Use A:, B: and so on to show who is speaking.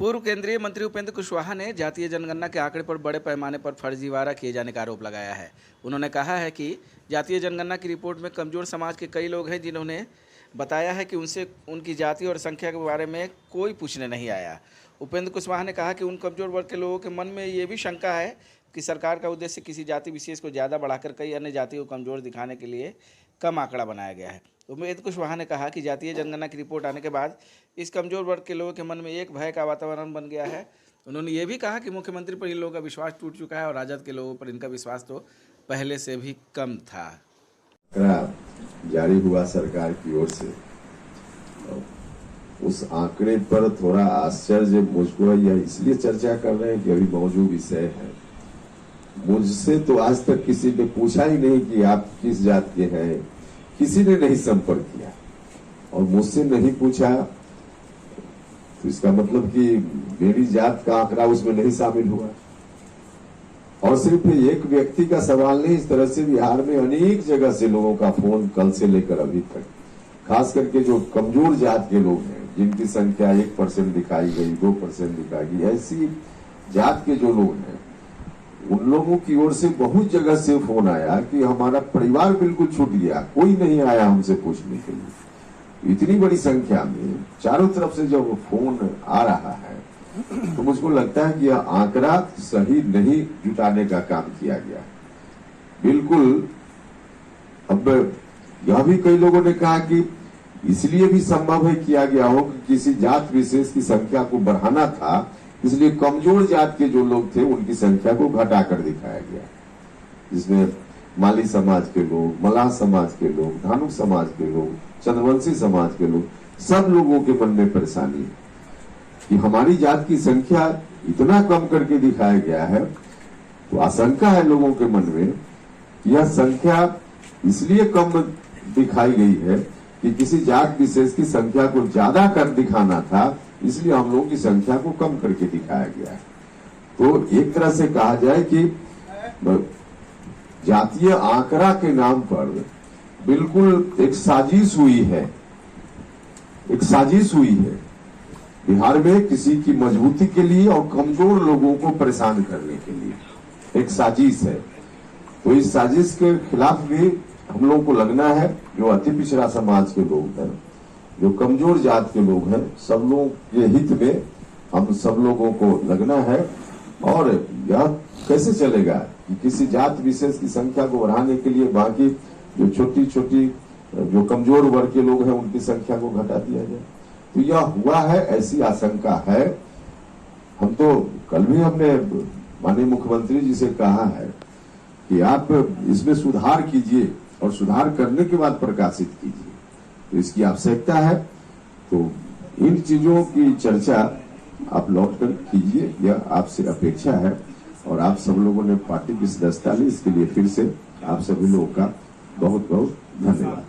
A: पूर्व केंद्रीय मंत्री उपेंद्र कुशवाहा ने जातीय जनगणना के आंकड़े पर बड़े पैमाने पर फर्जीवाड़ा किए जाने का आरोप लगाया है। उन्होंने कहा है कि जातीय जनगणना की रिपोर्ट में कमजोर समाज के कई लोग हैं जिन्होंने बताया है कि उनसे उनकी जाति और संख्या के बारे में कोई पूछने नहीं आया। उपेंद्र कुशवाहा ने कहा कि उन कमजोर वर्ग के लोगों के मन में ये भी शंका है कि सरकार का उद्देश्य किसी जाति विशेष को ज़्यादा बढ़ाकर कई अन्य जाति को कमजोर दिखाने के लिए कम आंकड़ा बनाया गया है। उपेंद्र कुशवाहा ने कहा कि जातीय जनगणना की रिपोर्ट आने के बाद इस कमजोर वर्ग के लोगों के मन में एक भय का वातावरण बन गया है। उन्होंने ये भी कहा कि मुख्यमंत्री पर इन लोगों का विश्वास टूट चुका है और राजद के लोगों पर इनका विश्वास तो पहले से भी कम था।
B: जारी हुआ सरकार की ओर से उस आंकड़े पर थोड़ा आश्चर्य मुझको है, या इसलिए चर्चा कर रहे हैं कि अभी मौजूद विषय है। मुझसे तो आज तक किसी ने पूछा ही नहीं कि आप किस जात के हैं, किसी ने नहीं संपर्क किया और मुझसे नहीं पूछा, तो इसका मतलब कि मेरी जात का आंकड़ा उसमें नहीं शामिल हुआ। और सिर्फ एक व्यक्ति का सवाल नहीं, इस तरह से बिहार में अनेक जगह से लोगों का फोन कल से लेकर अभी तक, खास करके जो कमजोर जात के लोग हैं जिनकी संख्या 1% दिखाई गई, 2% दिखाई गई, ऐसी जात के जो लोग हैं उन लोगों की ओर से बहुत जगह से फोन आया कि हमारा परिवार बिल्कुल छूट गया, कोई नहीं आया हमसे पूछने के लिए। इतनी बड़ी संख्या में चारों तरफ से जब फोन आ रहा है तो मुझको लगता है कि यह आंकड़ा सही नहीं जुटाने का काम किया गया। बिल्कुल। अब यह भी कई लोगों ने कहा कि इसलिए भी संभव है किया गया हो कि किसी जात विशेष की संख्या को बढ़ाना था, इसलिए कमजोर जात के जो लोग थे उनकी संख्या को घटाकर दिखाया गया, जिसमें माली समाज के लोग, मलाह समाज के लोग, धानुक समाज के लोग, चंद्रवंशी समाज के लोग, सब लोगों के मन में परेशानी है कि हमारी जात की संख्या इतना कम करके दिखाया गया है। तो आशंका है लोगों के मन में कि यह संख्या इसलिए कम दिखाई गई है कि किसी जात विशेष की संख्या को ज्यादा कर दिखाना था, इसलिए हम लोगों की संख्या को कम करके दिखाया गया है। तो एक तरह से कहा जाए कि जातीय आंकड़ा के नाम पर बिल्कुल एक साजिश हुई है, एक साजिश हुई है बिहार में किसी की मजबूती के लिए और कमजोर लोगों को परेशान करने के लिए एक साजिश है। तो इस साजिश के खिलाफ भी हम लोगों को लगना है, जो अति पिछड़ा समाज के लोग हैं, जो कमजोर जात के लोग हैं, सब लोगों के हित में हम सब लोगों को लगना है। और यह कैसे चलेगा कि किसी जात विशेष की संख्या को बढ़ाने के लिए बाकी जो छोटी छोटी जो कमजोर वर्ग के लोग हैं उनकी संख्या को घटा दिया जाए। तो यह हुआ है, ऐसी आशंका है। हम तो कल भी हमने माननीय मुख्यमंत्री जी से कहा है कि आप इसमें सुधार कीजिए और सुधार करने के बाद प्रकाशित कीजिए, तो इसकी आवश्यकता है। तो इन चीजों की चर्चा आप लौट कर कीजिए, यह आपसे अपेक्षा है। और आप सब लोगों ने पार्टी की सदस्यता ली, इसके लिए फिर से आप सभी लोगों का बहुत बहुत धन्यवाद।